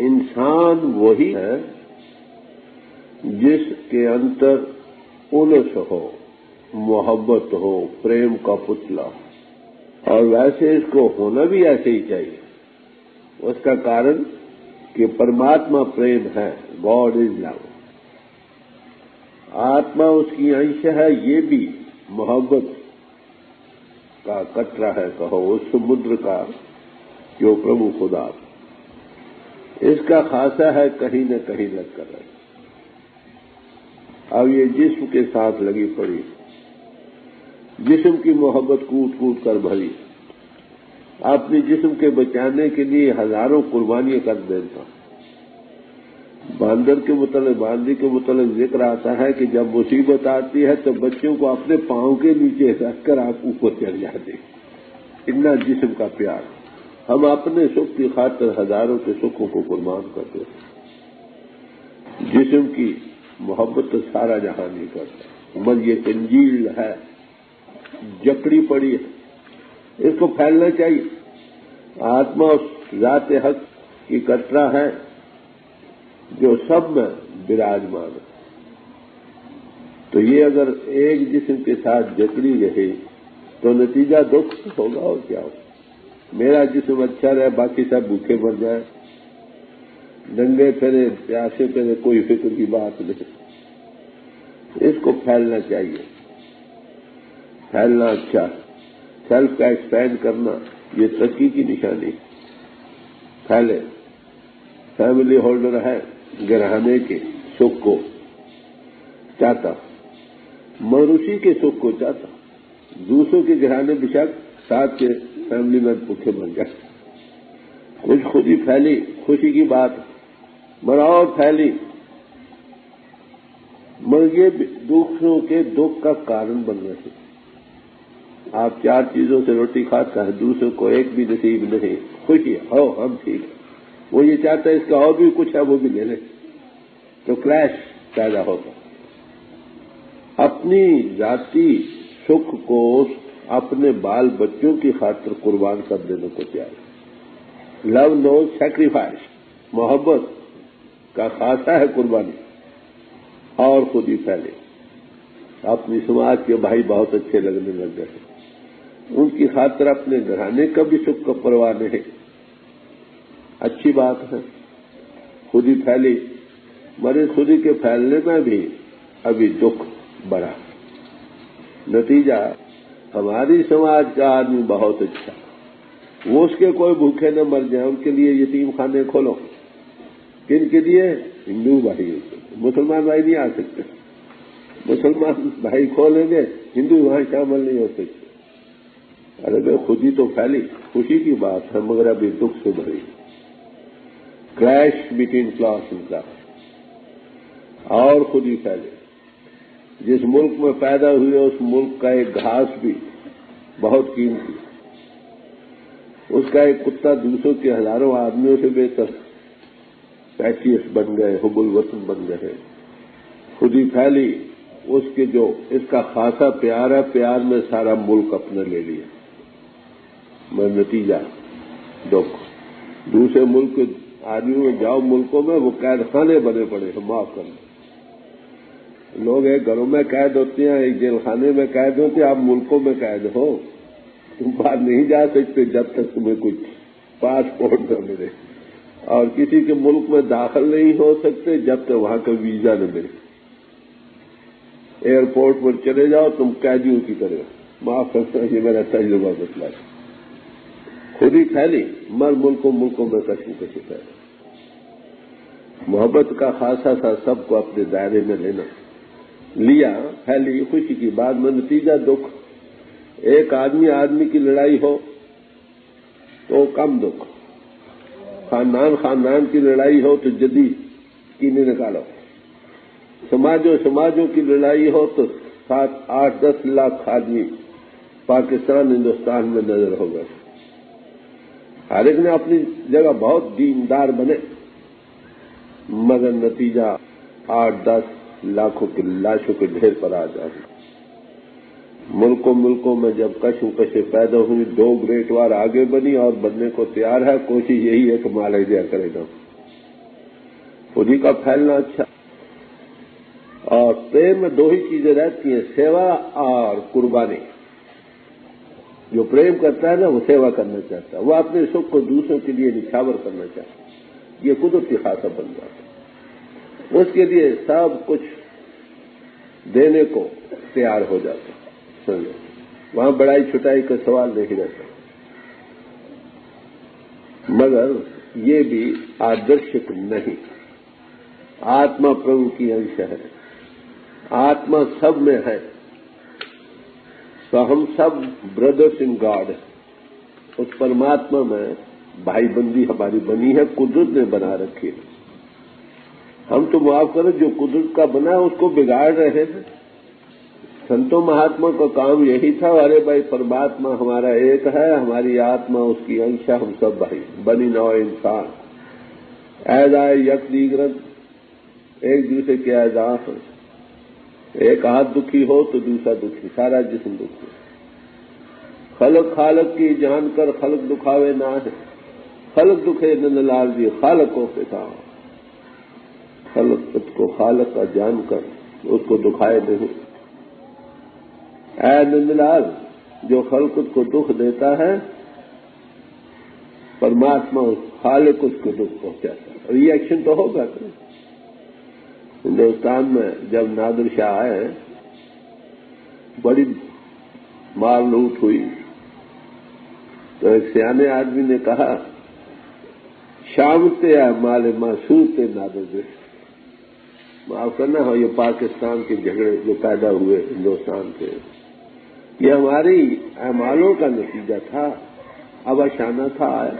انسان وہی ہے جس کے اندر انس ہو، محبت ہو، پریم کا پتلا ہو، اور ویسے اس کو ہونا بھی ایسے ہی چاہیے۔ اس کا کارن کہ پرماتما پریم ہے، گاڈ از لو۔ آتما اس کی انش ہے، یہ بھی محبت کا قطرہ ہے، کہو اس سمندر کا جو پربھو خدا، اس کا خاصہ ہے کہیں نہ کہیں لگ کر رہے۔ اب یہ جسم کے ساتھ لگی پڑی، جسم کی محبت کوٹ کوٹ کر بھری، اپنی جسم کے بچانے کے لیے ہزاروں قربانیاں کر دیتا۔ باندر کے متعلق، باندی کے متعلق ذکر آتا ہے کہ جب مصیبت آتی ہے تو بچوں کو اپنے پاؤں کے نیچے رکھ کر آپ اوپر چڑھ جاتے، اتنا جسم کا پیار۔ ہم اپنے سکھ کی خاطر ہزاروں کے سکھوں کو قربان کرتے ہیں۔ جسم کی محبت تو سارا جہاں نہیں کرتا، بس یہ کنجیل ہے، جکڑی پڑی ہے، اس کو پھیلنا چاہیے۔ آتما اس ذات حق کی قطرہ ہے جو سب میں براجمان ہے۔ تو یہ اگر ایک جسم کے ساتھ جکڑی رہے تو نتیجہ دکھ ہوگا، اور کیا ہوگا؟ میرا جسم اچھا رہے، باقی سب بھوکے مر جائے، ننگے پھرے، پیاسے پھرے، کوئی فکر کی بات نہیں۔ اس کو پھیلنا چاہیے، پھیلنا اچھا، سیلف کا ایکسپینڈ کرنا، یہ ترقی کی نشانی۔ پھیلے، فیملی ہولڈر ہے، گرہانے کے سکھ کو چاہتا، موروثی کے سکھ کو چاہتا، دوسروں کے گرہانے بشک ساتھ کے فیملی میں بھوکے مر جائے۔ کچھ خودی پھیلی، خوشی کی بات، اور پھیلی، مگر یہ دوسروں کے دکھ کا کارن بن رہے ہیں۔ آپ چار چیزوں سے روٹی کھاتا ہے، دوسروں کو ایک بھی نصیب نہیں، خوشی ہو ہم ٹھیک، وہ یہ چاہتا ہے اس کا اور بھی کچھ ہے وہ بھی لے لے، تو کلیش پیدا ہوتا۔ اپنی ذاتی سکھ کو اپنے بال بچوں کی خاطر قربان کر دینے کو تیار۔ لو نو سیکریفائس، محبت کا خاصہ ہے قربانی، اور خود ہی پھیلے۔ اپنی سماج کے بھائی بہت اچھے لگنے لگ گئے، ان کی خاطر اپنے گھرانے کا بھی سکھ کا پرواہ نہیں، اچھی بات ہے، خود ہی پھیلی، مگر خود ہی کے پھیلنے میں بھی ابھی دکھ بڑھا۔ نتیجہ ہماری سماج کا آدمی بہت اچھا، وہ اس کے کوئی بھوکے نہ مر جائیں، ان کے لیے یتیم خانے کھولو۔ کن کے لیے؟ ہندو بھائی، مسلمان بھائی نہیں آ سکتے، مسلمان بھائی کھولیں گے، ہندو وہاں شامل نہیں ہو سکتے۔ ارے بھائی خود ہی تو پھیلی، خوشی کی بات ہے، مگر ابھی دکھ سے بھری۔ Crash between class and class, اور خود ہی پھیلے۔ جس ملک میں پیدا ہوئے اس ملک کا ایک گھاس بھی بہت قیمتی، اس کا ایک کتا دوسروں کے ہزاروں آدمیوں سے بہتر، پیچیس بن گئے، حب الوطن بن گئے۔ خود ہی پھیلی، اس کے جو اس کا خاصا پیار ہے، پیار میں سارا ملک اپنے لے لیا، میں نتیجہ دکھ۔ دوسرے ملک کے آدمیوں میں جاؤ، ملکوں میں وہ قید خانے بنے پڑے ہیں، معاف کرنا، لوگ ایک گھروں میں قید ہوتے ہیں، ایک جیل خانے میں قید ہوتے ہیں، آپ ملکوں میں قید ہو، تم باہر نہیں جا سکتے جب تک تمہیں کچھ پاسپورٹ نہ ملے، اور کسی کے ملک میں داخل نہیں ہو سکتے جب تک وہاں کا ویزا نہ ملے۔ ایئرپورٹ پر چلے جاؤ تم قیدیوں کی طرح، معاف کرتا یہ میرا تجربہ بتلا ہے۔ خود ہی پھیلی، مر ملکوں میں کشم کشی پھیلی۔ محبت کا خاصہ تھا سب کو اپنے دائرے میں لینا، لیا، پھیلی، خوشی کی بات میں نتیجہ دکھ۔ ایک آدمی کی لڑائی ہو تو کم دکھ، خاندان کی لڑائی ہو تو جدی کینے نکالو، سماجوں کی لڑائی ہو تو 7-8-10 لاکھ آدمی پاکستان ہندوستان میں نظر ہو گئے۔ ہر ایک نے اپنی جگہ بہت دیندار بنے، مگر نتیجہ 8-10 لاکھوں کی لاشوں کے ڈھیر پر آ جائے۔ ملکوں میں جب کشم کشیں پیدا ہوئی، 2 گریٹ وار آگے بنی اور بننے کو تیار ہے، کوشش یہی ہے کہ مال دیا کرے گا، خودی کا پھیلنا اچھا. اور پریم میں دو ہی چیزیں رہتی ہیں، سیوا اور قربانی. جو پریم کرتا ہے نا وہ سیوا کرنا چاہتا ہے، وہ اپنے سکھ کو دوسروں کے لیے نچھاور کرنا چاہتا ہے، یہ قدرت کی خاصہ بن جاتا ہے، اس کے لیے سب کچھ دینے کو تیار ہو جاتا ہے. سمجھو وہاں بڑائی چھٹائی کا سوال نہیں رہتا. مگر یہ بھی آدرشک نہیں. آتما پربھو کی انش ہے، آتما سب میں ہے، تو ہم سب بردرس ان گاڈ ہیں. اس پرماتما میں بھائی بندی ہماری بنی ہے، قدرت نے بنا رکھی ہے. ہم تو معاف کرو جو قدرت کا بنا ہے اس کو بگاڑ رہے ہیں. سنتوں مہاتما کا کام یہی تھا، ارے بھائی پرماتما ہمارا ایک ہے، ہماری آتما اس کی انشا، ہم سب بھائی بنی نو انسان ایز آئے یک دیگرن، ایک دوسرے کے اعزاز ہیں. ایک ہاتھ دکھی ہو تو دوسرا دکھی، سارا جسم دکھی. خلق خالق کی جان کر خلق دکھاوے نہ ہے، خلق دکھے نند لال جی خالق کو پتا. خلق کو خالق کا جان کر اس کو دکھائے نہیں. اے نند لال جو خلق کو دکھ دیتا ہے، پرماتما خالق اس کو دکھ پہنچاتا ہے. ری ایکشن تو ہوگا. ہندوستان میں جب نادر شاہ آئے بڑی مار لوٹ ہوئی تو ایک سیانے آدمی نے کہا شامتے مال محسوس نادر دے. معاف کرنا ہو، یہ پاکستان کے جھگڑے جو پیدا ہوئے ہندوستان کے، یہ ہماری اعمالوں کا نتیجہ تھا. اب اشانہ تھا آیا.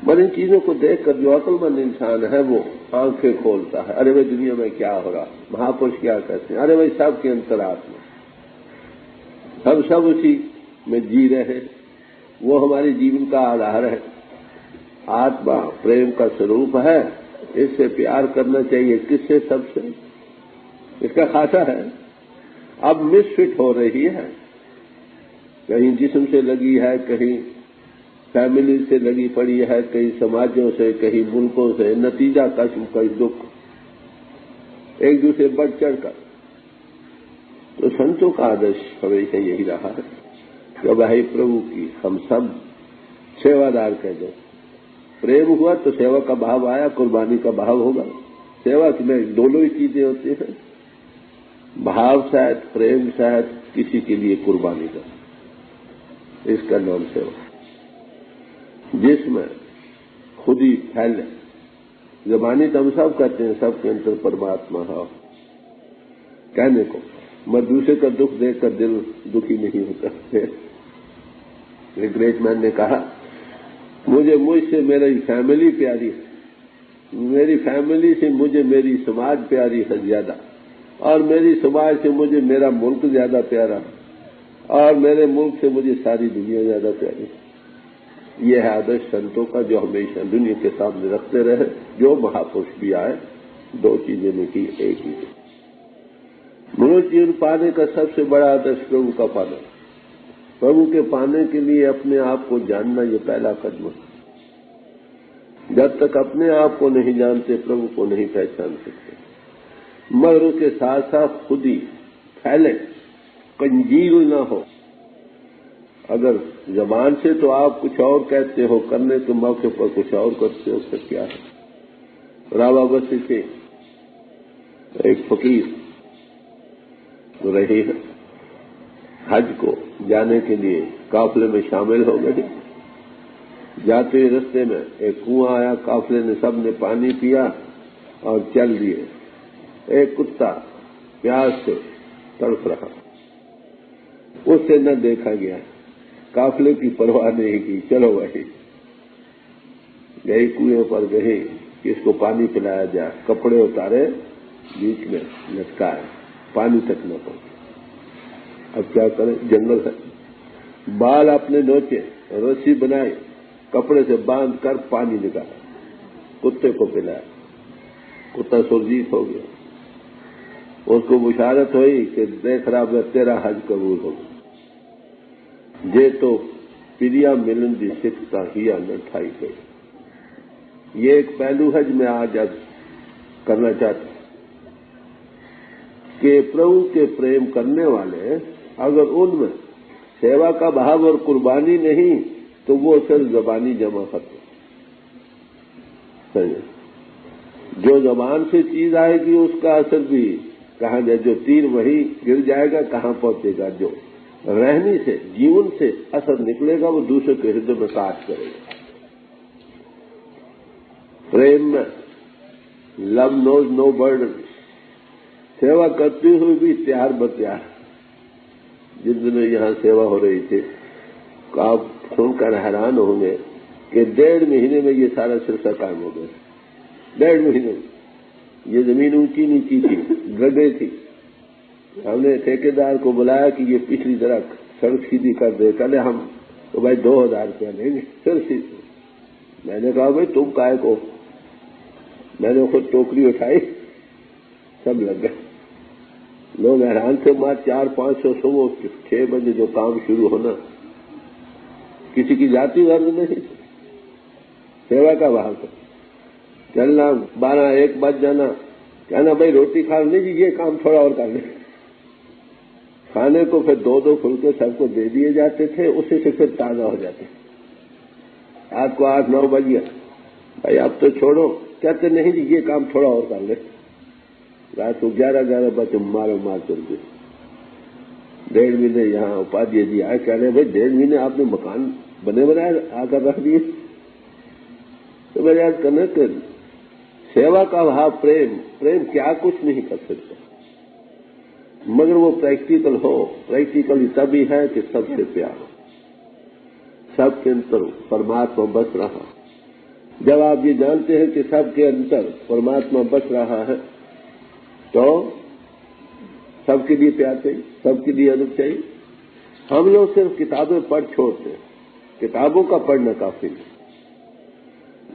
بڑی چیزوں کو دیکھ کر جو عقل مند انسان ہے وہ آنکھیں کھولتا ہے. ارے بھائی دنیا میں کیا ہو رہا، مہاپرش کیا کہتے ہیں. ارے بھائی سب کے انترآتما، ہم سب اسی میں جی رہے، وہ ہماری جیون کا آدھار ہے. آتما پریم کا سوروپ ہے، اس سے پیار کرنا چاہیے. کس سے؟ سب سے. اس کا خاصہ ہے. اب مس فٹ ہو رہی ہے، کہیں جسم سے لگی ہے، کہیں فیملی سے لگی پڑی ہے، کہیں سماجوں سے، کہیں ملکوں سے. نتیجہ کشم کش دکھ، ایک دوسرے بڑھ چڑھ کر. تو سنتوں کا آدرش ہمیشہ یہی رہا ہے کہ بھائی پربھو کی ہم سب سیوادار کہہ دو. پریم ہوا تو سیوا کا بھاو آیا، قربانی کا بھاو ہوگا. سیوا میں دونوں ہی چیزیں ہوتی ہیں، بھاو شاید، پریم شاید، کسی کے لیے قربانی کا. اس کا نام سیوا، جس میں خودی پھیلے. زبانی تو ہم سب کہتے ہیں سب کے اندر پرماتما ہے کہنے کو، میں دوسرے کا دکھ دیکھ کر دل دکھی نہیں ہوتا. ایک گریٹ مین نے کہا مجھ سے میری فیملی پیاری ہے، میری فیملی سے مجھے میری سماج پیاری ہے زیادہ، اور میری سماج سے مجھے میرا ملک زیادہ پیارا، اور میرے ملک سے مجھے ساری دنیا زیادہ پیاری. یہ ہے آدرش سنتوں کا جو ہمیشہ دنیا کے سامنے رکھتے رہے. جو مہاپرش بھی آئے دو چیزیں نہیں کی، ایک ہی تھی. منوج جیون پانے کا سب سے بڑا آدرش پربھو کا پانا. پربھو کے پانے کے لیے اپنے آپ کو جاننا یہ پہلا قدم ہے. جب تک اپنے آپ کو نہیں جانتے پربھو کو نہیں پہچان سکتے. مگر اس کے ساتھ ساتھ خود ہی پھیلے، کنجیل نہ ہو. اگر زبان سے تو آپ کچھ اور کہتے ہو، کرنے کے موقع پر کچھ اور کرتے ہو، پھر کیا ہے. راوا بسی سے ایک فقیر رہی ہے، حج کو جانے کے لیے قافلے میں شامل ہو گئے. جاتے ہوئے رستے میں ایک کنواں آیا، قافلے نے سب نے پانی پیا اور چل دیے. ایک کتا پیاس سے تڑپ رہا، اس سے نہ دیکھا گیا، قافلے کی پرواہ نہیں کی. چلو بھائی، گئی کنویں پر گئی کہ اس کو پانی پلایا جائے. کپڑے اتارے، بیچ میں لٹکائے، پانی تک نہ پہنچا. اب کیا کریں، جنگل ہے. بال اپنے نوچے، رسی بنائی، کپڑے سے باندھ کر پانی نکالا، کتے کو پلایا. کتا سرجیت ہو گیا. اس کو بشارت ہوئی کہ دیکھ رہا میں تیرا حج قبول ہوگا. یہ تو پریا ملن دی سکھتا ہی نہ ٹھائی گئی. یہ ایک پہلو ہے جو میں آج کرنا چاہتا ہوں کہ پربھو کے پریم کرنے والے اگر ان میں سیوا کا بھاو اور قربانی نہیں تو وہ صرف زبانی جمع کرتے جو زبان سے چیز آئے گی اس کا اثر بھی کہاں جائے، جو تیر وہی گر جائے گا کہاں پہنچے گا، جو رہنی سے جیون سے اثر نکلے گا وہ دوسرے کے ہردے میں کاٹ کرے گا۔ پریم میں لو نوز نو برڈن، سیوا کرتے ہوئے بھی تیار بتیار۔ جن دنوں یہاں سیوا ہو رہی تھی آپ سن کر حیران ہوں گے کہ 1.5 مہینے میں یہ سارا سلسلہ قائم ہو گیا۔ 1.5 مہینے میں یہ زمین اونچی نیچی تھی، گڈھے تھی۔ ہم نے ٹھیکیدار کو بلایا کہ یہ پچھلی طرح سڑک سیدھی کر دے، کہلے ہم تو بھائی 2000 روپیہ لیں گے سڑک سیدھی۔ میں نے کہا بھائی تم کائے کو، میں نے خود ٹوکری اٹھائی، سب لگ گئے۔ لوگ حیران تھے، ماں 400-500 صبح 6 بجے جو کام شروع ہونا، کسی کی ذاتی غرض نہیں، سیوا کا بھاو کر چلنا، 12-1 بج جانا، کہنا بھائی روٹی کھا نہیں جی، یہ کام تھوڑا اور کر لیں۔ کھانے کو پھر 2 پھلکے سب کو دے دیے جاتے تھے، اسی سے پھر تازہ ہو جاتے۔ رات کو 8-9 بج گیا، بھائی اب تو چھوڑو، کہتے نہیں جی یہ کام تھوڑا اور کر لیں۔ رات کو 11 بجے مارو مار چلتے۔ 1.5 مہینے یہاں اپادھیے جی آئے، کہہ رہے بھائی 1.5 مہینے آپ نے مکان بنائے آ کر رکھ دیے۔ تو میں یاد کرنا کہ سیوا کا بھاو پریم کیا کچھ نہیں کر سکتا، مگر وہ پریکٹیکل ہو۔ پریکٹیکل تبھی ہے کہ سب سے پیار ہو، سب کے انتر پرماتما بس رہا۔ جب آپ یہ جانتے ہیں کہ سب کے انتر پرماتما بس رہا ہے تو سب کے لیے پیار چاہیے، سب کے لیے ادب چاہیے۔ ہم لوگ صرف کتابیں پڑھ چھوڑتے ہیں، کتابوں کا پڑھنا کافی نہیں۔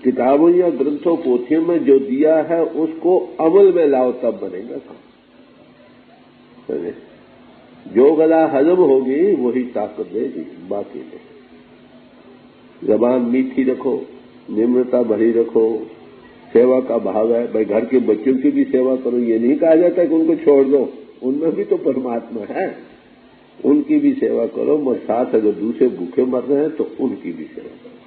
کتابوں یا گرنتھوں پوتھیوں میں جو دیا ہے اس کو عمل میں لاؤ تب بنے گا کام۔ جو غذا ہضم ہوگی وہی طاقت دے گی، باقی نہیں۔ زبان میٹھی رکھو، نمرتا بھری رکھو، سیوا کا بھاو ہے۔ بھائی گھر کے بچوں کی بھی سیوا کرو، یہ نہیں کہا جاتا کہ ان کو چھوڑ دو، ان میں بھی تو پرماتما ہے، ان کی بھی سیوا کرو، مگر ساتھ اگر دوسرے بھوکے مر رہے ہیں تو ان کی بھی سیوا کرو۔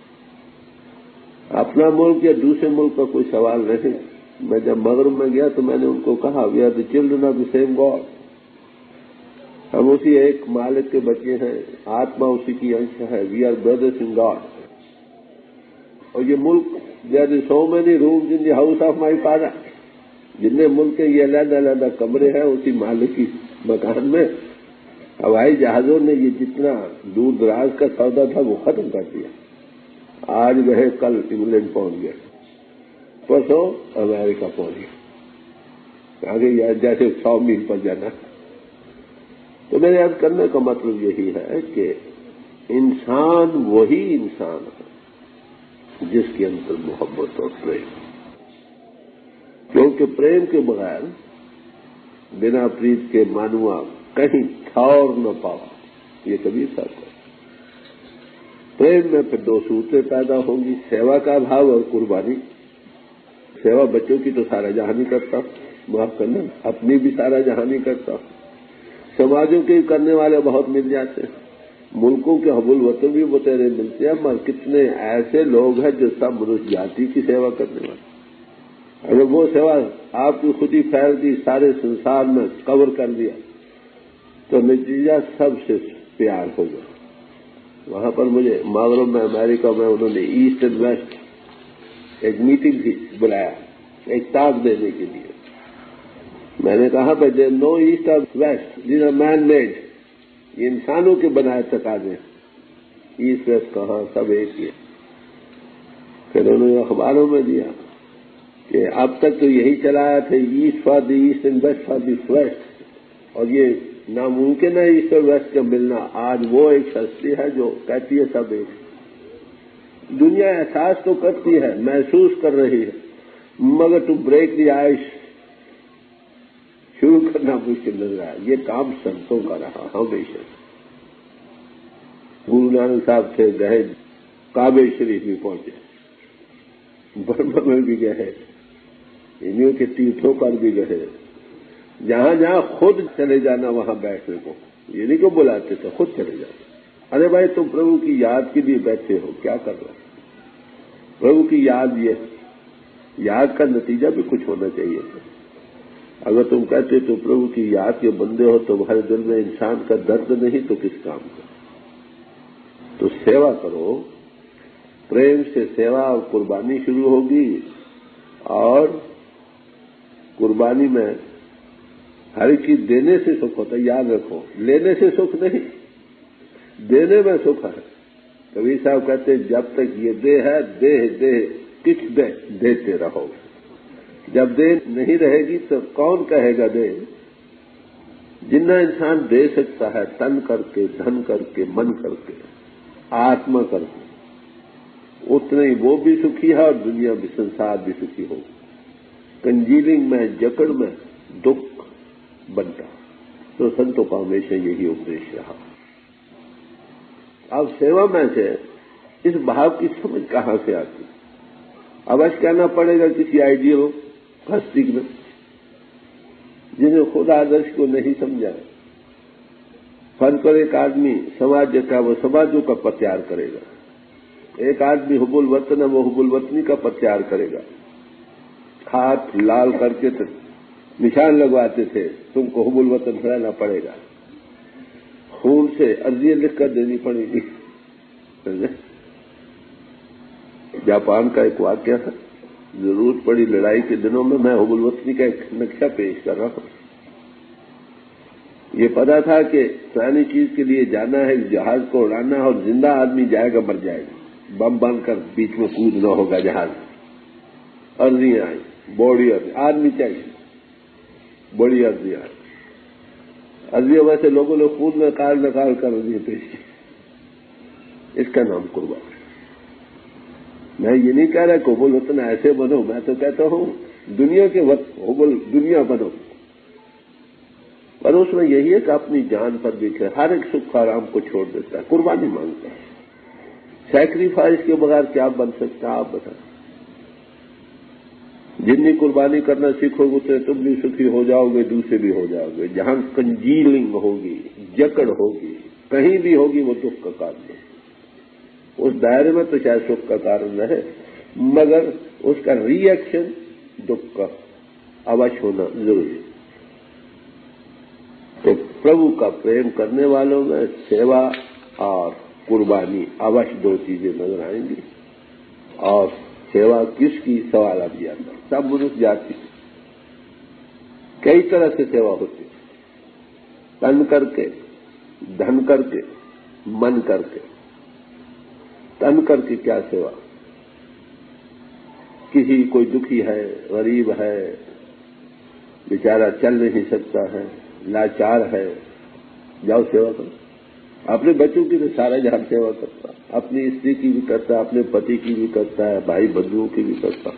اپنا ملک یا دوسرے ملک کا کوئی سوال نہیں۔ میں جب مغرب میں گیا تو میں نے ان کو کہا we are the children of the same God, ہم اسی ایک مالک کے بچے ہیں، آتما اسی کی انش ہے، we are brothers in God. اور یہ ملک there is so many rooms in the house of my father, جتنے ملک کے یہ علیحدہ علیحدہ کمرے ہیں اسی مالک کی مکان میں۔ ہوائی جہازوں نے یہ جتنا دور دراز کا سودا تھا وہ ختم کر دیا۔ آج گئے کل انگلینڈ پہنچ گئے، پرسوں امریکہ پہنچ گئے، آگے جیسے 100 میل پر جانا۔ تو میرے یاد کرنے کا مطلب یہی ہے کہ انسان وہی انسان ہے جس کے اندر محبت اور پریم، کیونکہ پریم کے بغیر بنا پریت کے مانوا کہیں ٹھور نہ پاوا، یہ کبھی سچ ہے۔ پریم میں پھر 2 صورتیں پیدا ہوں گی، سیوا کا بھاو اور قربانی۔ سیوا بچوں کی تو سارا جہاں نہیں کرتا، معاف کرنا، اپنی بھی سارا جہاں نہیں کرتا، سماجوں کے کرنے والے بہت مل جاتے ہیں، ملکوں کے حب الوطن بھی بتیرے ملتے ہیں، مگر کتنے ایسے لوگ ہیں جو سب منوش جاتی کی سیوا کرنے والے۔ اگر وہ سیوا آپ کی خود ہی پھیل دی، سارے سنسار میں کور کر دیا تو نتیجہ سب سے پیار ہوگا۔ وہاں پر مجھے مغرب میں امریکہ میں انہوں نے ایسٹ اینڈ ویسٹ ایک میٹنگ تھی، بلایا ایک ٹاک دینے کے لیے۔ میں نے کہا بھائی دیر نو ایسٹ اور west, these are man made, یہ انسانوں کے بنائے تقاضے، ایسٹ ویسٹ کہاں، سب ایک ہی ہے۔ پھر انہوں نے اخباروں میں دیا کہ اب تک تو یہی چلایا تھا، east for the east and west for the west, اور یہ ناممکن ہے ایسٹ اور ویسٹ کا ملنا۔ آج وہ ایک ہستی ہے جو کہتی ہے سب ایک۔ دنیا احساس تو کرتی ہے، محسوس کر رہی ہے، مگر ٹو بریک دی آئس شروع کرنا مشکل لگ رہا ہے۔ یہ کام سنتوں کا رہا ہمیشہ۔ گرو نانک صاحب تھے، گئے کعبے شریف بھی پہنچے، برما میں بھی گئے، انہوں کے تیرتھوں پر بھی گئے، جہاں جہاں خود چلے جانا وہاں بیٹھنے کو، یہ نہیں کہ بلاتے تھے، خود چلے جانا۔ ارے بھائی تم پربھو کی یاد کے لیے بیٹھے ہو، کیا کر رہے ہو؟ پربھو کی یاد، یہ یاد کا نتیجہ بھی کچھ ہونا چاہیے تھا۔ اگر تم کہتے تو پربھو کی یاد کے بندے ہو، تمہارے دل میں انسان کا درد نہیں تو کس کام کا؟ تو سیوا کرو، پریم سے سیوا اور قربانی شروع ہوگی، اور قربانی میں ہر ایک چیز دینے سے سکھ ہوتا ہے، یاد رکھو، لینے سے سکھ نہیں، دینے میں سکھ ہے۔ کبیر صاحب کہتے ہیں جب تک یہ دے ہے، دے کچھ دے، دیتے رہو۔ جب دے نہیں رہے گی تو کون کہے گا دے؟ جتنا انسان دے سکتا ہے، تن کر کے، دھن کر کے، من کر کے، آتما کر کے، اتنا ہی وہ بھی سکھی ہے اور دنیا بھی، سنسار بھی سکھی ہوگی۔ کنجیلنگ میں، جکڑ میں دکھ بنتا، تو سنتوں کا ہمیشہ یہی اپدیش رہا۔ اب سیوا میں سے اس بھاو کی سمجھ کہاں سے آتی؟ اوش کہنا پڑے گا کسی آئیڈیل ہستی میں، جنہیں خود آدرش کو نہیں سمجھا۔ فرض پر ایک آدمی سماج کا، وہ سماجوں کا پرچار کرے گا، ایک آدمی حب الوطن ہے، وہ حب الوطنی کا پرچار کرے گا۔ ہاتھ لال کر کے نشان لگواتے تھے، تم کو حب الوطن رہنا پڑے گا، خون سے عرضیاں لکھ کر دینی پڑے گی۔ جاپان کا ایک واقعہ تھا، ضرورت پڑی لڑائی کے دنوں میں حب الوطنی کا ایک نقشہ پیش کر رہا ہوں۔ یہ پتا تھا کہ فلانی چیز کے لیے جانا ہے، جہاز کو اڑانا ہے، اور زندہ آدمی جائے گا مر جائے گا، بم باندھ کر بیچ میں کودنا ہوگا جہاز۔ عرضیاں آئی، بوڑی آدمی چاہیے، بڑی عرضیاں آئی، عرضیاں ویسے لوگوں نے خود نکال کر عرضیاں پیش کی۔ اس کا نام قربان۔ میں یہ نہیں کہہ رہا کہ حب الوطن ایسے بنو، میں تو کہتا ہوں دنیا کے وقت دنیا بنو، پر اس میں یہی ہے کہ اپنی جان پر بھی ہر ایک سکھ آرام کو چھوڑ دیتا ہے، قربانی مانگتا ہے۔ سیکریفائز کے بغیر کیا بن سکتا ہے آپ بتائیں؟ جتنی قربانی کرنا سیکھو گے تو تم بھی سکھی ہو جاؤ گے، دوسرے بھی ہو جاؤ گے۔ جہاں کنجیلنگ ہوگی، جکڑ ہوگی، کہیں بھی ہوگی، وہ دکھ کا کارن ہے۔ اس دائرے میں تو شاید سکھ کا کارن رہے، مگر اس کا ری ایکشن دکھ کا اوش ہونا ضروری ہے۔ تو پربھو کا پریم کرنے والوں میں سیوا اور قربانی اوش دو چیزیں نظر آئیں گی۔ اور سیوا کس کی؟ سوال اب یہ آتا ہے، سب منوش جاتی کئی طرح سے سیوا ہوتی ہے، تن کر کے، دھن کر کے، من کر کے۔ تن کر کے کیا سیوا؟ کسی کوئی دکھی ہے، غریب ہے، بیچارہ چل نہیں سکتا ہے، لاچار ہے، جاؤ سیوا کرو۔ اپنے بچوں کی تو سارا جہان سیوا کرتا، اپنی استری کی بھی کرتا، اپنے پتی کی بھی کرتا ہے، بھائی بندوؤں کی بھی کرتا۔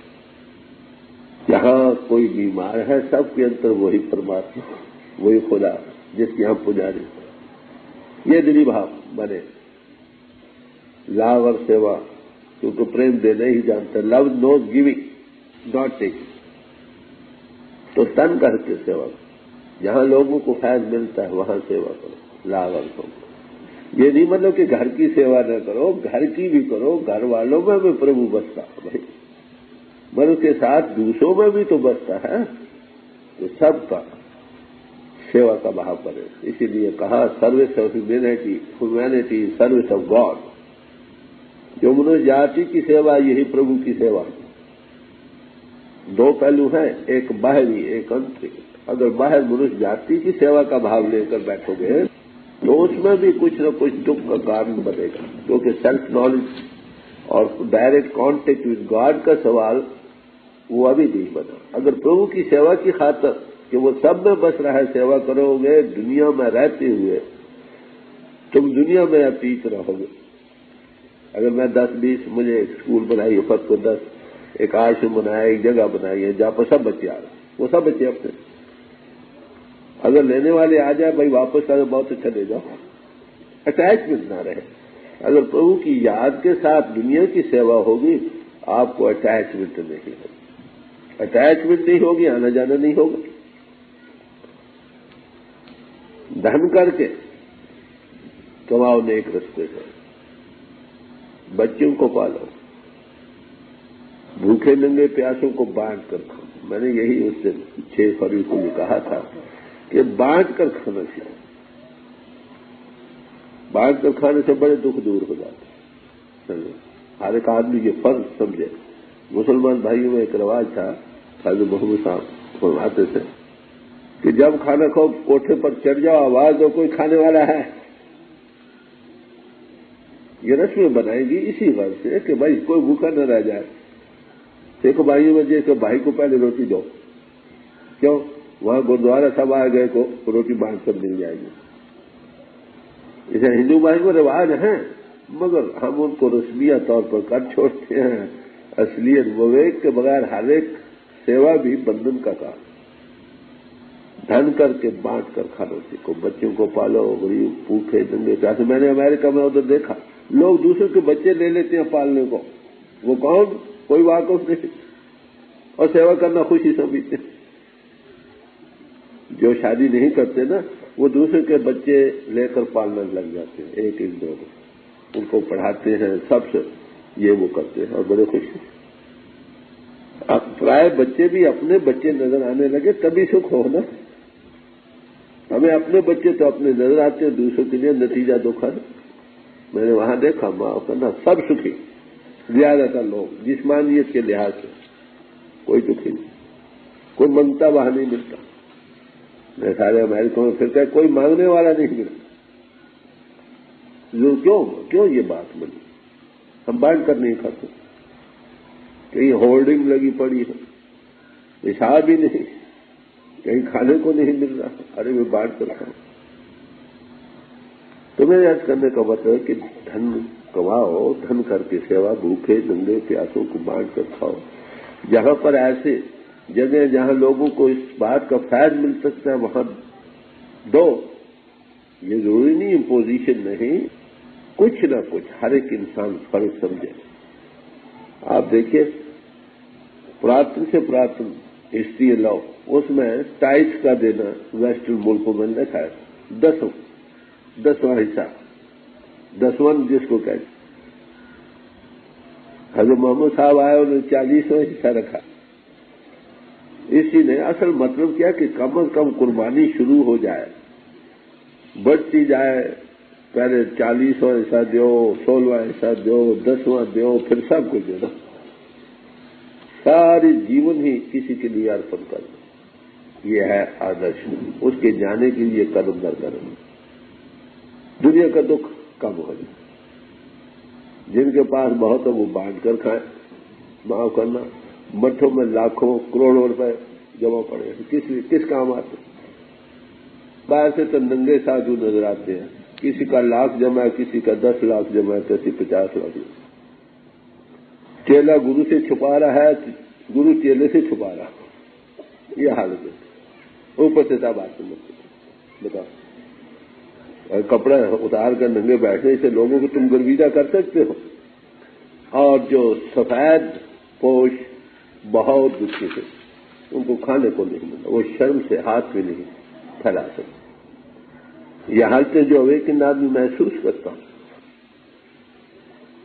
جہاں کوئی بیمار ہے، سب کے اندر وہی پرماتما، وہی خدا جس کے ہم پجاری۔ یہ دلی بھاو بنے، لاو اور سیوا، کیونکہ پریم دینا ہی جانتا ہے۔ لو نو گیونگ ناٹ ٹیکنگ۔ تو تن کر کے سیوا کرو، جہاں لوگوں کو فائد ملتا ہے وہاں سیوا کرو، لاو اور سیوا۔ یہ نہیں مطلب کہ گھر کی سیوا نہ کرو، گھر کی بھی کرو، گھر والوں میں بھی پربھو بستا بھائی، مگر اس کے ساتھ دوسروں میں بھی تو بستا ہے، تو سب کا سیوا کا بھاو کرے۔ اسی لیے کہا service of humanity service of God. جو منوش جاتی کی سیوا یہی پربھو کی سیوا۔ دو پہلو ہیں، ایک باہری، ایک انتری۔ اگر باہر منوش جاتی کی سیوا کا بھاو لے کر بیٹھو گے تو اس میں بھی کچھ نہ کچھ دکھ کا کارن بنے گا، کیونکہ سیلف نالج اور ڈائریکٹ کانٹیکٹ وتھ گاڈ کا سوال وہ ابھی نہیں بنا۔ اگر پربھو کی سیوا کی خاطر کہ وہ سب میں بس رہا ہے سیوا کرو گے، دنیا میں رہتے ہوئے تم دنیا میں اپیت رہو گے۔ اگر میں 10-20 مجھے ایک اسکول بنائی، فرد کو 10 ایک آشرم بنایا، ایک جگہ بنائی ہے جہاں پر سب بچے آ رہے، وہ سب بچے اپنے، اگر لینے والے آ جائے بھائی واپس آ جاؤ، بہت اچھا لے جاؤ، اٹیچمنٹ نہ رہے۔ اگر پربھو کی یاد کے ساتھ دنیا کی سیوا ہوگی، آپ کو اٹیچمنٹ نہیں ہوگی، اٹیچمنٹ نہیں ہوگی، آنا جانا نہیں ہوگا۔ دھن کر کے کماؤ نیک رستے سے، بچوں کو پالو، بھوکے ننگے پیاسوں کو بانٹ کر کھاؤ۔ میں نے یہی اس دن 6 فروری کو یہ کہا تھا کہ بانٹ کر کھانا چاہیے، بانٹ کر کھانے سے بڑے دکھ دور ہو جاتے ہیں۔ ہر ایک آدمی یہ فرض سمجھے۔ مسلمان بھائیوں میں ایک رواج تھا، حضرت محمد صاحب فرماتے تھے کہ جب کھانا کھاؤ کوٹھے پر چڑھ جاؤ، آواز دو کوئی کھانے والا ہے۔ یہ رسمیں بنائے گی اسی غرض سے کہ بھائی کوئی بھوکا نہ رہ جائے۔ دیکھو بھائیوں میں جیسے بھائی کو پہلے روٹی دو، کیوں؟ وہاں گردوارا سب آئے گئے کو روٹی بانٹ کر مل جائے گی۔ اسے ہندو بھائی میں رواج ہیں، مگر ہم ان کو رسمیہ طور پر کر چھوڑتے ہیں۔ اصلیت وویک کے بغیر ہر ایک سیوا بھی بندھن کا کام۔ دھن کر کے بانٹ کر کھانا سیکھو، بچوں کو پالو، غریب بھوکے ننگے پیاسے۔ میں نے امریکہ میں ادھر دیکھا، لوگ دوسرے کے بچے لے لیتے ہیں پالنے کو، وہ کون؟ کوئی واقف نہیں، اور سیوا کرنا خوشی سمجھتے ہیں۔ جو شادی نہیں کرتے نا، وہ دوسرے کے بچے لے کر پالنا لگ جاتے ہیں، ایک ایک دو دو، ان کو پڑھاتے ہیں، سب سے یہ وہ کرتے ہیں اور بڑے خوش ہیں۔ اب پرائے بچے بھی اپنے بچے نظر آنے لگے تبھی سکھ ہو نا۔ ہمیں اپنے بچے تو اپنے نظر آتے ہیں، دوسروں کے لیے نتیجہ دکھ ہے۔ میں نے وہاں دیکھا معاف کرنا سب سکھی، زیادہ تر لوگ جسمانیت کے لحاظ سے، کوئی دکھی نہیں، کوئی منگتا وہاں نہیں ملتا۔ میں سارے امریکوں میں پھرتا ہے، کوئی مانگنے والا نہیں ملا۔ کیوں یہ بات بنی؟ ہم بانٹ کر نہیں کھاتے، کہیں ہولڈنگ لگی پڑی ہے، حساب ہی نہیں، کہیں کھانے کو نہیں مل رہا، ارے وہ بانٹ کر کھاؤ۔ تو میرے یاد کرنے کا مطلب ہے کہ دھن کماؤ، دھن کر کے سیوا، بھوکے ننگے پیاسوں کو بانٹ کر کھاؤ۔ جہاں پر ایسے جگہ جہاں لوگوں کو اس بات کا فائد مل سکتا ہے وہاں دو۔ یہ ضروری نہیں امپوزیشن نہیں، کچھ نہ کچھ ہر ایک انسان فرض سمجھے۔ آپ دیکھیے پراتن سے پراتن ہسٹری لاؤ، اس میں ٹائٹس کا دینا ویسٹرن ملکوں میں دیکھا ہے، 10واں حصہ، 10واں جس کو کہتے۔ حضرت محمد صاحب آئے، انہوں نے 40واں حصہ رکھا۔ اسی نے اصل مطلب کیا کہ کم از کم قربانی شروع ہو جائے، بڑھتی جائے، پہلے 40واں حصہ دو، 16واں حصہ دو، 10واں دو، پھر سب کچھ دو نا، ساری جیون ہی کسی کے لیے ارپن کر دو۔ یہ ہے آدرش، اس کے جانے کے لیے قدم در قدم دنیا کا دکھ کم ہو جائے۔ جن کے پاس بہت ہے وہ بانٹ کر کھائیں، معاف کرنا مٹھوں میں لاکھوں کروڑوں روپے جمع پڑے ہیں، کس کام آتے؟ باہر سے تو ننگے سادھو نظر آتے ہیں، کسی کا 1,00,000 جمع ہے، کسی کا 10 لاکھ جمع ہے، کسی 50 لاکھ جمع۔ چیلا گرو سے چھپا رہا ہے، گرو چیلے سے چھپا رہا، یہ حالت ہے۔ اوپر سے سب آتے بتاؤ، کپڑا اتار کر ننگے بیٹھنے سے لوگوں کو تم گرویدہ کر سکتے ہو؟ اور جو سفید پوش بہت دکھی تھے، ان کو کھانے کو نہیں ملا، وہ شرم سے ہاتھ بھی نہیں پھیلا سکتے۔ یہ حالتیں جو اویکن آدمی محسوس کرتا ہوں۔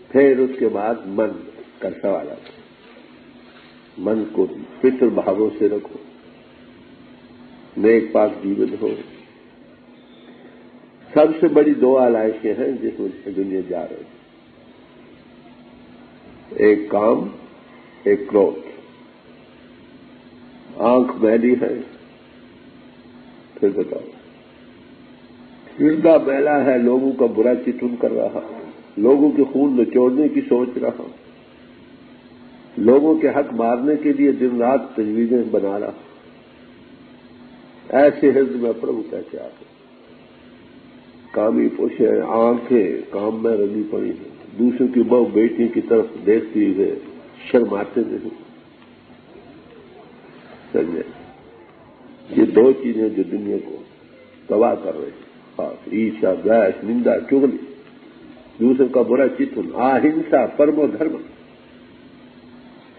پھر اس کے بعد من کا سوال آتا، من کو فطر بھاووں سے رکھو، نیک پاک جیون ہو۔ سب سے بڑی 2 آلائشیں ہیں جس میں دنیا جا رہی ہے، ایک کام، ایک کروھ۔ آنکھ میلی ہے، پھر بتاؤ، ہردہ میلا ہے، لوگوں کا برا چتن کر رہا، لوگوں کے خون نچوڑنے کی سوچ رہا، لوگوں کے حق مارنے کے لیے دن رات تجویزیں بنا رہا۔ ایسے ہرد میں پربھو کیسے آتے؟ کامی پوش ہے، آنکھیں کام میں رلی پڑی ہیں، دوسروں کی بہو بیٹی کی طرف دیکھتی ہوئے شرماتے نہیں۔ سمجھے؟ یہ 2 چیزیں جو دنیا کو تباہ کر رہی ہیں، خاص عیشا، گیس، نندا، چغلی، دوسروں کا برا چتن، اہنسا، پرمو دھرم۔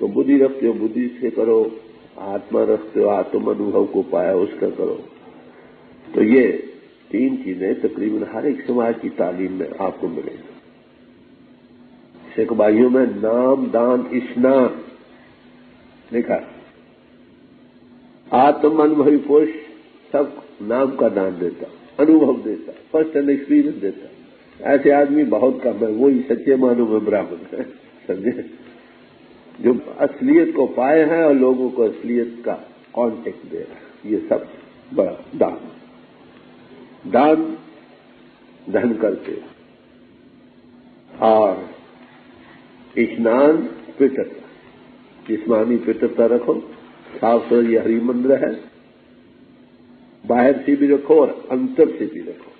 تو بدھی رکھتے ہو بدھی سے کرو، آتما رکھتے ہو آتم انوبھو کو پایا اس کا کرو. تو یہ 3 چیزیں تقریباً ہر ایک سماج کی تعلیم میں آپ کو ملے گی. سکھ بھائیوں میں نام دان اسنان لکھا، آتم انوبھوی پوش سب نام کا دان دیتا، انوبھو دیتا، فرسٹ اینڈ ایکسپیرئنس دیتا. ایسے آدمی بہت کم ہے، وہی سچے معنوں میں برہمن ہے، سمجھے، جو اصلیت کو پائے ہیں اور لوگوں کو اصلیت کا کانٹیکٹ دے رہا ہے. یہ سب بڑا دان دہن کرتے. اور اسنان پترتا، جسمانی پترتا رکھو، صاف ستھری ہری من رہے، باہر سے بھی رکھو اور انتر سے بھی رکھو.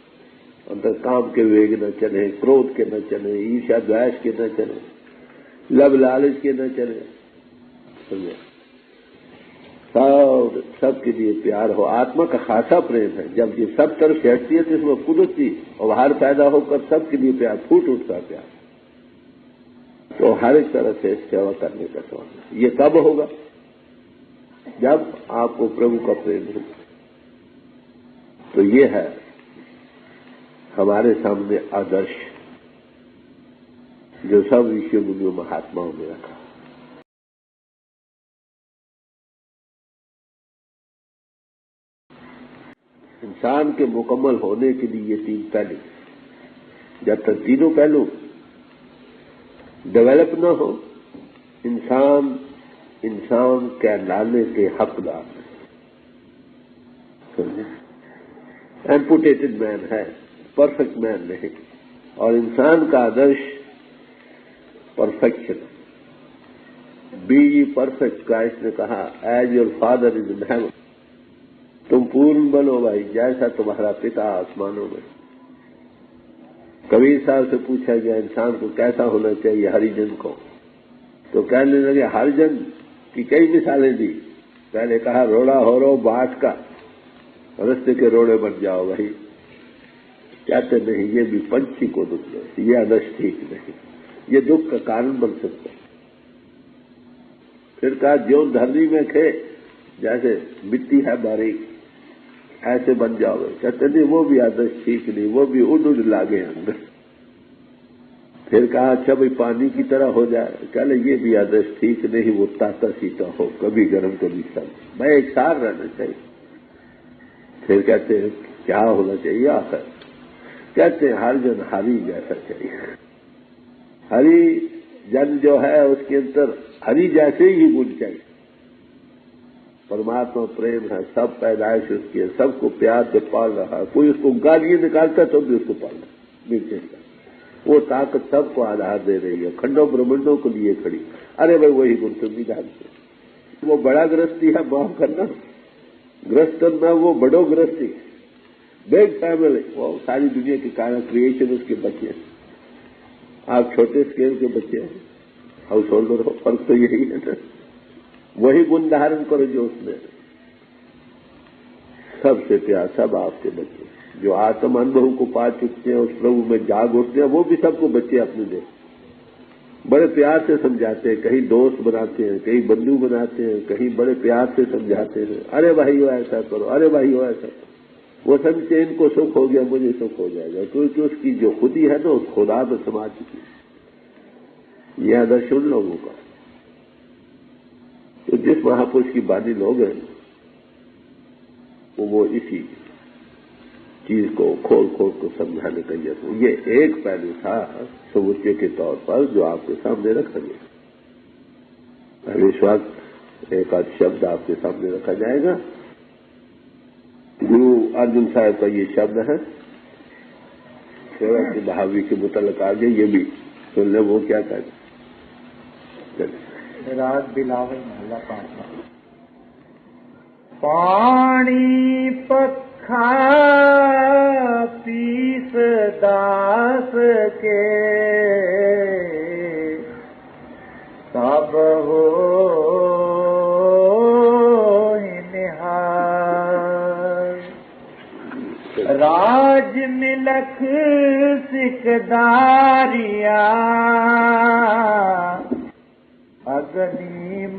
اندر کام کے ویگ نہ چلے، کرودھ کے نہ چلے، عیرشا دویش کے نہ چلے، لب لالچ کے نہ چلے. سمجھے، سب کے لیے پیار ہو. آتما کا خاصا پریم ہے. جب یہ سب طرف ہٹتی ہے تو اس میں قدرتی اور باہر پیدا ہو کر سب کے لیے پیار پھوٹ اٹھتا پیار. تو ہر ایک طرح سے سیوا کرنے کا سوال. یہ کب ہوگا؟ جب آپ کو پربھو کا پریم ہوگا. تو یہ ہے ہمارے سامنے آدرش جو سب رشی منیوں مہاتماؤں نے رکھا. انسان کے مکمل ہونے کے لیے یہ 3 پہلو، جب تک تینوں پہلو ڈیولپ نہ ہو انسان کہلانے کے حقدار ہے. سمجھے، ایمپوٹیٹڈ مین ہے، پرفیکٹ مین نہیں. اور انسان کا آدرش پرفیکشن. بی پرفیکٹ کا اس نے کہا as your father is in heaven. تم پورن بنو بھائی جیسا تمہارا پتا آسمانوں میں. کبیر صاحب سے پوچھا گیا انسان کو کیسا ہونا چاہیے ہری جن کو، تو کہنے لگے ہر جن کی کئی مثالیں دی. پہلے کہا روڑا ہو رو بانٹ کا، رستے کے روڑے بن جاؤ بھائی. کہتے نہیں یہ بھی پنچھی کو دکھ دے، یہ آدرش ٹھیک نہیں، یہ دکھ کا کارن بن سکتا ہے. پھر کہا جو دھرتی میں کھے جیسے مٹی ہے باریک ایسے بن جاؤ گے. کہتے نہیں وہ بھی آدرش ٹھیک نہیں، وہ بھی اڑ لاگے اندر. پھر کہا اچھا بھائی پانی کی طرح ہو جائے، کہلے یہ بھی آدرش ٹھیک نہیں، وہ تاتا سیتا ہو، کبھی گرم کبھی سرد، میں ایک سار رہنا چاہیے. پھر کہتے ہیں کیا ہونا چاہیے آخر؟ کہتے ہیں ہر جن ہری جیسا چاہیے. ہری جن جو ہے اس کے اندر ہری جیسے ہی گن چاہیے. پرماتما پریم ہے، سب پیدائش اس کی ہے، سب کو پیار سے پال رہا ہے. کوئی اس کو گالیاں نکالتا تو بھی اس کو پالنا نیچے کا. وہ طاقت سب کو آدھار دے رہی ہے، کھنڈوں برہمنڈوں کو لیے کھڑی. ارے بھائی وہی گن تم بھی جانتے. وہ بڑا گرستی ہے، معاف کرنا، گرست کرنا، وہ بڑو گرستی، بگ فیملی. وہ ساری دنیا کی کریشن اس کے بچے ہیں. آپ چھوٹے اسکیل کے بچے ہیں، ہاؤس ہولڈر ہو، فرق تو یہی ہے نا. وہی گن دھارن کرو جو اس میں. سب سے پیار سب آپ کے بچے جو آتم انبھو کو پا چکتے ہیں، اس پربھو میں جاگ اٹھتے ہیں، وہ بھی سب کو بچے اپنے دے. بڑے پیار سے سمجھاتے ہیں، کہیں دوست بناتے ہیں، کہیں بندو بناتے ہیں، کہیں بڑے پیار سے سمجھاتے ہیں. ارے بھائی ہو ایسا کرو، ارے بھائی ہو ایسا کرو. وہ سمجھتے ان کو سکھ ہو گیا مجھے سکھ ہو جائے گا، کیونکہ اس کی جو خودی ہے نا اس خدا میں سما چکی. یہ آدرش ان لوگوں کا. تو جس مہاپرش کی بانی لوگ ہیں وہ اسی چیز کو کھول کھول کو سمجھانے کا یہ ایک پہلو تھا سمجھے کے طور پر جو آپ کے سامنے رکھا گیا. اب اس وقت ایک آدھ شبد آپ کے سامنے رکھا جائے گا. گرو ارجن صاحب کا یہ شبد ہے، سیوا کی بحاوی کے متعلق آگے یہ بھی سن لیں وہ کیا کہتے ہیں. راگ بلاول محلہ پانچواں. پانی پکھا پیس داس کے سب ہو نہار. راج ملک سکھداریا اگنی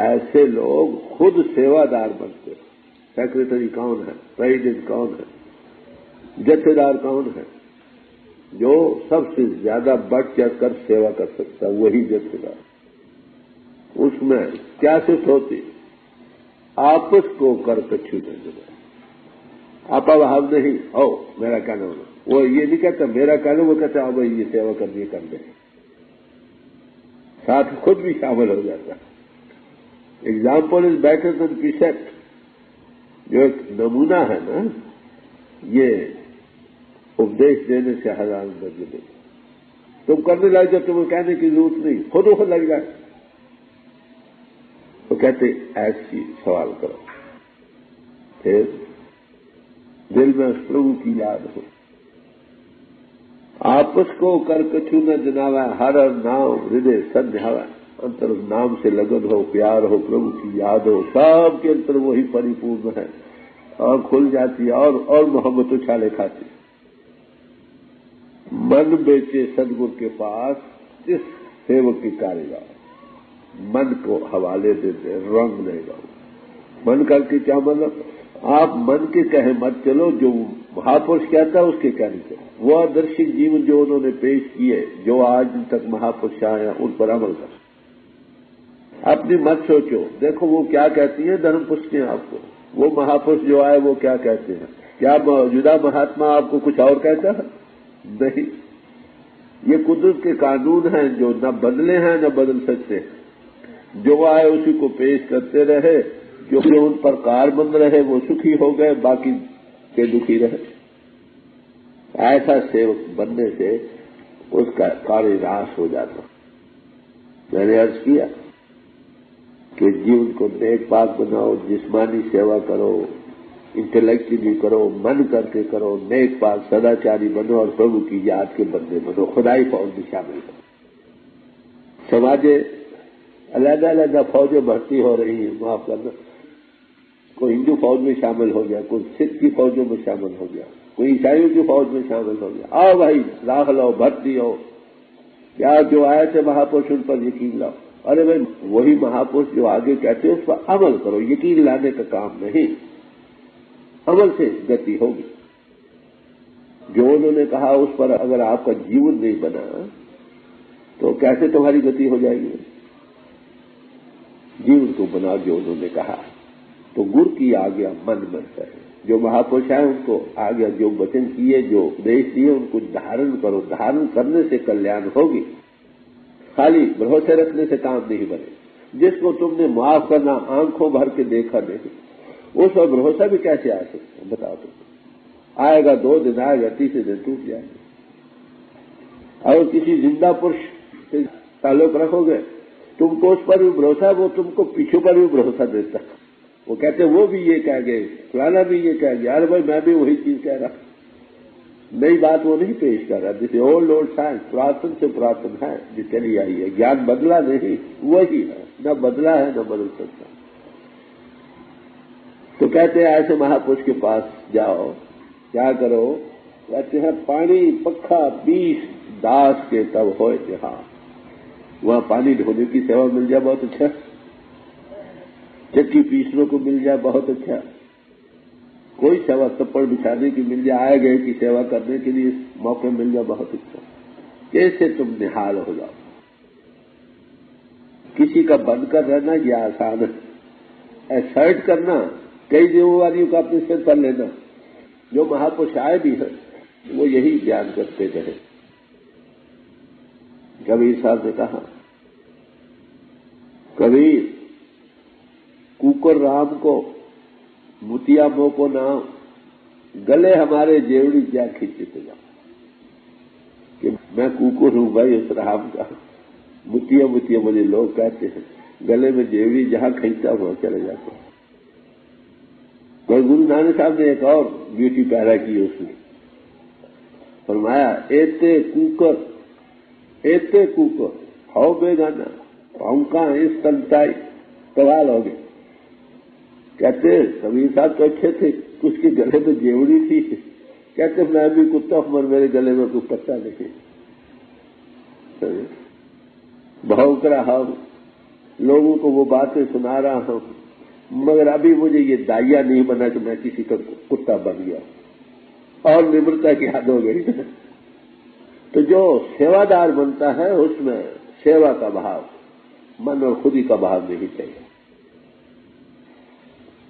ایسے لوگ خود سیوادار بنتے ہیں۔ سیکریٹری کون ہے، پریزیڈنٹ کون ہے، جتھے دار کون ہے؟ جو سب سے زیادہ بڑھ چڑھ کر سیوا کر سکتا ہے وہی جتھے دار۔ اس میں کیا صرف ہوتی؟ آپس کو کر کچھ نہیں، آپا بھاو نہیں ہو میرا کہنا ہونا۔ وہ یہ نہیں کہتا میرا کہنا، وہ کہتا بھائی یہ سیوا کرنی کر دیں، ساتھ خود بھی شامل ہو جاتا ہے۔ ایگزامپل از بیٹر دین پریسیپٹ، جو ایک نمونہ ہے نا، یہ اپدیش دینے سے ہزار درجے دے۔ تم کرنے لگ جاؤ، تمہیں کہنے کی ضرورت نہیں، خود لگ جائے۔ تو کہتے ایسی سوال کرو، پھر دل میں اس پربھو کی یاد ہو، آپس کو کر کچھ نہ جناوا، ہر نام ہردے سدھیاوا، انتر نام سے لگن ہو، پیار ہو، پربھو کی یاد ہو، سب کے انتر وہی پریپورن ہے، اور کھل جاتی ہے اور محبت اچھالے کھاتی۔ من بیچے سدگور کے پاس اس سیوک کی کاریگر، من کو حوالے دے دے، رنگ نہیں گاؤ۔ من کر کے کیا مطلب؟ آپ من کے کہے مت چلو، جو مہاپرش کہتا ہے اس کے کہنے چلو۔ وہ آدرشک جیون جو انہوں نے پیش کیے، جو آج تک مہاپرش آئے ہیں، ان پر عمل کر۔ اپنی مت سوچو، دیکھو وہ کیا کہتی ہیں، دھرم پوچھتے ہیں آپ کو، وہ مہاپرش جو آئے وہ کیا کہتے ہیں؟ کیا موجودہ مہاتما آپ کو کچھ اور کہتا ہے؟ نہیں، یہ قدرت کے قانون ہیں جو نہ بدلے ہیں نہ بدل سکتے ہیں۔ جو آئے اسی کو پیش کرتے رہے، جو ان پر کاربند رہے وہ سکھی ہو گئے، باقی کے دکھی رہے۔ ایسا سیوک بننے سے اس کا کاریہ راس ہو جاتا۔ میں نے عرض کیا کہ جیون کو نیک پاک بناؤ، جسمانی سیوا کرو، انٹلیکچولی کرو، من کر کے کرو، نیک پاک سداچاری بنو، اور پربھو کی یاد کے بندے بنو، خدائی فوج میں شامل کرو۔ سماجے علیحدہ علیحدہ فوجیں بھرتی ہو رہی ہیں، معاف کرنا، کوئی ہندو فوج میں شامل ہو گیا، کوئی سکھ کی فوجوں میں شامل ہو گیا، کوئی عیسائیوں کی فوج میں شامل ہو گیا۔ آؤ بھائی داخل ہو، بھرتی ہو، کیا جو آئے تھے مہاپرش ان پر یقین لاؤ۔ ارے بھائی وہی مہاپرش جو آگے کہتے ہیں اس پر عمل کرو، یقین لانے کا کام نہیں، عمل سے گتی ہوگی۔ جو انہوں نے کہا اس پر اگر آپ کا جیون نہیں بنا تو کیسے تمہاری گتی ہو جائے گی؟ جیون کو بنا جو انہوں نے کہا، تو گر کی آگیا من بنتا ہے۔ جو مہاپرش ہیں ان کو آگیا، جو وچن کیے، جو اپدیش دیے، ان کو دھارن کرو، دھارن کرنے سے کلیان ہوگی۔ خالی بھروسے رکھنے سے کام نہیں بنے۔ جس کو تم نے معاف کرنا آنکھوں بھر کے دیکھا نہیں، اس پر بھروسہ بھی کیسے آ سکتا ہے بتاؤ تم؟ آئے گا 2 دن، آئے گا 3 دن ٹوٹ جائے گا۔ اور کسی زندہ پرش سے تعلق رکھو گے، تم کو اس پر بھی بھروسہ ہے، وہ تم کو پیچھوں پر بھی بھروسہ دیتا ہے۔ وہ کہتے وہ بھی یہ کہہ گئے، فلانا بھی یہ کہہ گیا، ارے بھائی میں بھی وہی چیز کہہ رہا۔ نئی بات وہ نہیں پیش کر رہا، جسے اولڈ سائنس پراتن سے پراتن ہے جو چلی آئی ہے، گیان بدلا نہیں، وہی ہے، نہ بدلا ہے نہ بدل سکتا۔ تو کہتے ہیں ایسے مہاپرش کے پاس جاؤ، کیا کرو؟ کہتے ہیں پانی پکھا 20 داس کے تب ہوئے جہاں، وہاں پانی ڈھونے کی سیوا مل جائے بہت اچھا، چکی پیسنے کو مل جائے بہت اچھا، کوئی سیوا تپڑ بچھانے کی مل جائے، آئے گئے کی سیوا کرنے کے لیے موقع مل جائے بہت اچھا۔ کیسے تم نہال ہو جاؤ؟ کسی کا بن کر رہنا یہ آسان ہے، ایسرٹ کرنا، کئی ذمہ داریوں کا اپنے سر پر لینا۔ جو مہاپرش آئے بھی ہیں وہ یہی بیان کرتے رہے۔ کبیر صاحب نے کہا، کبیر کوکر رام کو متیا مو کو نام، گلے ہمارے جیوڑی کیا کھینچتے جا، کہ میں کوکر ہوں بھائی اس رام کا، متیا متیا مجھے لوگ کہتے ہیں، گلے میں جیوڑی جہاں کھینچتا وہاں چلے جاتے ہیں۔ اور گرو نانک صاحب نے ایک اور بیوٹی پیدا کی، اس نے فرمایا ایتے کوکر ہاؤ بے گانا ہونکا اس تنتائی، سوال ہو گئے۔ کہتے کبیر صاحب تو اچھے تھے، اس کے گلے میں جیوڑی تھی، کہتے میں بھی کتا مر میرے گلے میں کوئی پتا نہیں، بھونک رہا ہوں لوگوں کو وہ باتیں سنا رہا ہوں، مگر ابھی مجھے یہ دائیا نہیں بنا کہ میں کسی کا کتا بن گیا اور نمرتا کی حد ہو گئی۔ تو جو سیوادار بنتا ہے اس میں سیوا کا بھاو، من اور خودی کا بھاو نہیں چاہیے،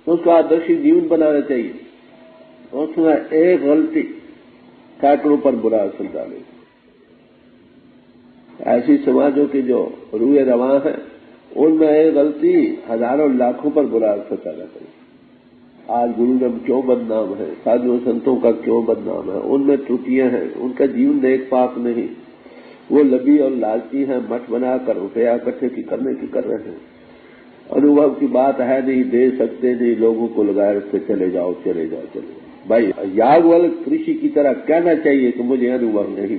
اس کا آدرشی جیون بنانا چاہیے، اس میں ایک غلطی سینکڑوں پر برا اثر ڈالے گی۔ ایسی سماجوں کی جو روئے رواں ہیں ان میں ایک غلطی ہزاروں لاکھوں پر برا اثر پیدا کرے گی۔ آج گرو کیوں بدنام ہے، سادھو سنتوں کا کیوں بدنام ہے، ان میں ٹوٹیاں ہیں، ان کا جیون نیک پاک نہیں، وہ لبی اور لالچی ہیں، مٹھ بنا کر روپیہ اکٹھے کرنے کی کر رہے ہیں، انوبھو کی بات ہے نہیں، دے سکتے نہیں، لوگوں کو لگائے رکھتے چلے جاؤ چلے جاؤ چلے جاؤ۔ بھائی یاگول کرشی کی طرح کہنا چاہیے کہ مجھے انوبھو نہیں،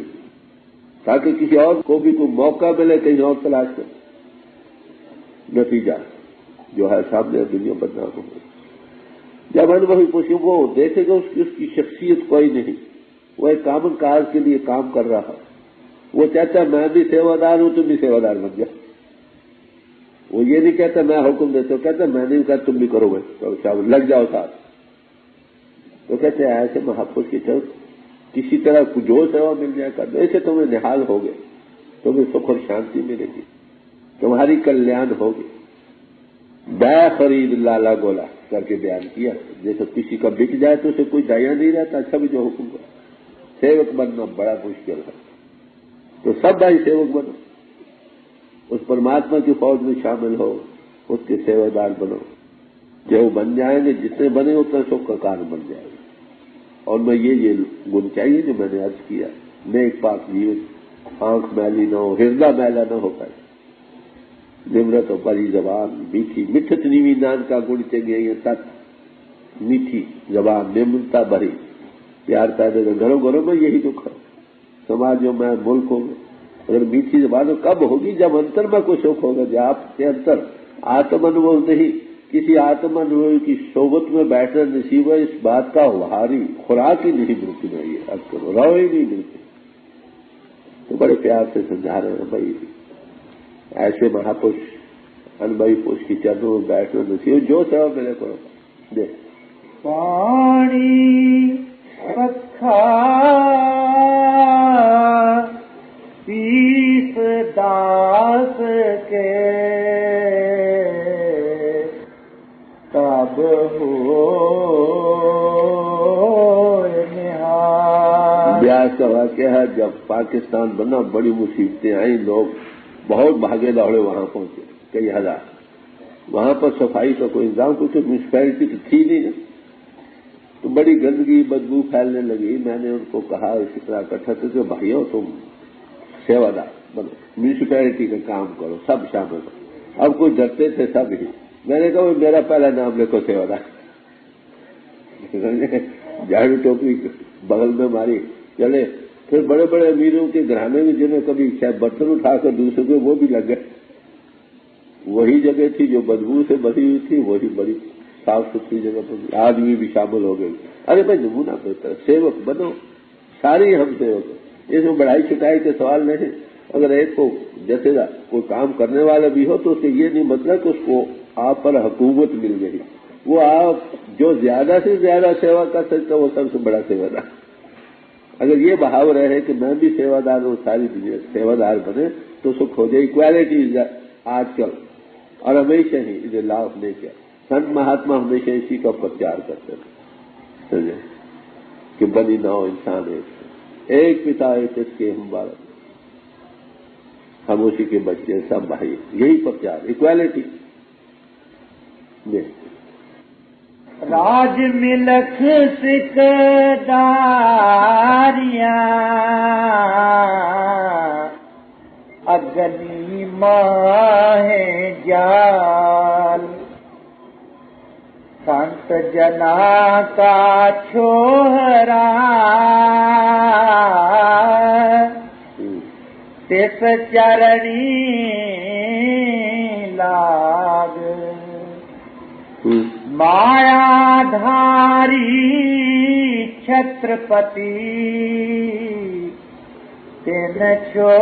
تاکہ کسی اور کو بھی کوئی موقع ملے کہیں اور تلاش کرے۔ نتیجہ جو ہے سامنے دنیا بدنام ہو گئی۔ جب انوبھوی پوچھیں وہ دیکھے گا اس کی شخصیت کوئی نہیں، وہ ایک کامن کاج کے لیے کام کر رہا، وہ کہتا ہے میں بھی سیوادار ہوں، تم بھی سیوادار بن جاؤ۔ وہ یہ نہیں کہتا میں حکم دیتا ہوں، کہتا میں نہیں کہتا تم بھی کرو گے، تو لگ جاؤ ساتھ۔ تو کہتے ہیں ایسے محبت کی چل کسی طرح جو سیوا مل جائے کر، ایسے تمہیں نحال ہوگے، تمہیں سکھ اور شانتی ملے گی، تمہاری کلیان ہوگی۔ بے خرید لالا گولا کر کے بیان کیا، جیسے کسی کا بک جائے تو اسے کوئی دایا نہیں رہتا، اچھا بھی جو حکم کرے، سیوک بننا بڑا مشکل ہے۔ تو سب بھائی سیوک بنو، اس پرماتما کی فوج میں شامل ہو، اس کے سیوادار بنو، جو بن جائیں گے جتنے بنے اتنا سکھ کا کارن بن جائے گا۔ اور میں یہ گن چاہیے جو میں نے عرض کیا، نیک پاک جیون، آنکھ میلی نہ ہو، ہردہ میلا نہ ہو پائے، نمرت و بری زبان، میٹھی مٹھت نیوی نان کا گڑ چنگے یہ تت، میٹھی زبان، نمرتا بری، پیار پیدا کر گھروں گھروں میں یہی دکھ ہے، سماجوں میں، ملکوں میں۔ اگر میٹھی زبان کب ہوگی جب انتر میں کچھ سکھ ہوگا، جب آپ کے انتر آتم انوبھو نہیں، کسی آتم انوبھو کی صحبت میں بیٹھنا نصیب ہے، اس بات کا وہاری خوراک ہی نہیں ملتی، میں یہ عرض کروں، رو ہی نہیں ملتی۔ تو بڑے پیار سے سمجھا رہے ہیں بھائی، ایسے مہاپرش انبھوی پرش کی چرنوں میں بیٹھنا نصیب، جو سیوا ملے کرو۔ دیکھ پانی پکھا پیس داس کے تب ہو نہار۔ بیاس کا واقعہ ہے، جب پاکستان بنا بڑی مصیبتیں آئیں، لوگ بہت بھاگے دوڑے وہاں پہنچے، کئی ہزار۔ وہاں پر صفائی کا کوئی انتظام، کیونکہ میونسپلٹی تو تھی نہیں نا، تو بڑی گندگی بدبو پھیلنے لگی۔ میں نے ان کو کہا اسی طرح اکٹھا کر کے، بھائیو تم سیوادار بنو، میونسپلٹی کا کام کرو، سب شامل ہو۔ اب کوئی ڈرتے تھے سب ہی، میں نے کہا میرا پہلا نام لکھو سیوادار، جھاڑو ٹوپی بغل میں ماری چلے۔ پھر بڑے بڑے امیروں کے گھرانے میں جنہیں کبھی شاید برتن اٹھا کر دوسرے کے، وہ بھی لگ گئے۔ وہی جگہ تھی جو بدبو سے بھری ہوئی تھی، وہی بڑی صاف ستھری جگہ پر آدمی بھی شامل ہو گئے۔ ارے بھائی نمونہ بہتر، سیوک بنو، ساری ہم سیوک ہیں، اس میں بڑائی چھٹائی کے سوال نہیں۔ اگر ایک کو جیسے کوئی کام کرنے والا بھی ہو تو اس سے یہ نہیں مطلب کہ اس کو آپ پر حکومت مل گئی، وہ آپ جو زیادہ سے زیادہ سیوا کر سکتا وہ سب سے بڑا سیوادار۔ اگر یہ بہاو رہے کہ میں بھی سیوادار ہوں، ساری دنیا سیوادار بنے تو سکھ ہو جائے۔ ایکویلٹی آج کل اور ہمیشہ ہی اسے لاف نہیں کیا، سنت مہاتما ہمیشہ اسی کا پرچار کرتے تھے، سمجھے کہ بنی نہ ہو انسان ایک پتا ایک اس کے ہم بارک، ہم اسی کے بچے سب بھائی، یہی پرچار، ایکویلٹی۔ راج ملک سکھ داریاں اگنی ماہ جال، سنت جنا کا چھوہرا تس چرنی لاگ، مایا دھاری چھترپتی تین چھوڑوں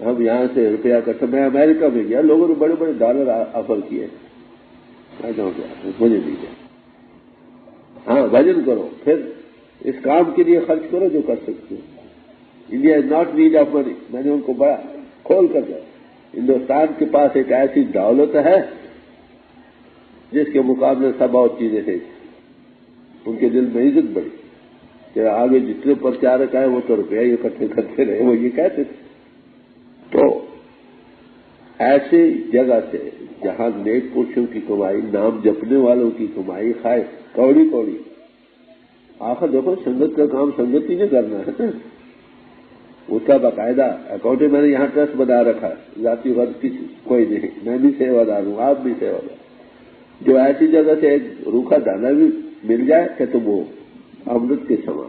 ہم یہاں سے روپیہ اکٹھا، میں امریکہ میں گیا، لوگوں نے بڑے بڑے ڈالر آفر کیے، میں کہوں کیا مجھے دیجیے، ہاں بھجن کرو، پھر اس کام کے لیے خرچ کرو جو کر سکتے ہو۔ India is not need of money, میں نے ان کو بڑا کھول کر دیا۔ ہندوستان کے پاس ایک ایسی دولت ہے جس کے مقابلے سب اور چیزیں ہیں، ان کے دل میں عزت بڑھی کہ آگے جتنے پرچارک آئے وہ تو روپیہ ہی اکٹھے کرتے رہے، وہ یہ کہتے تھے۔ تو ایسی جگہ سے جہاں نیک پرشوں کی کمائی، نام جپنے والوں کی کمائی، خواہ کوڑی کوڑی، آخر دیکھو سنگت کا کام سنگت ہی نہیں کرنا ہے نا، اس کا باقاعدہ اکاؤنٹ میں نے یہاں ٹرسٹ بنا رکھا ہے، ذاتی غرض کسی کوئی نہیں، میں بھی سیوا دار ہوں، آپ بھی سیوا دار۔ جو ایسی جگہ سے ایک روکھا دانا بھی مل جائے کہ تو وہ امرت کے سمان۔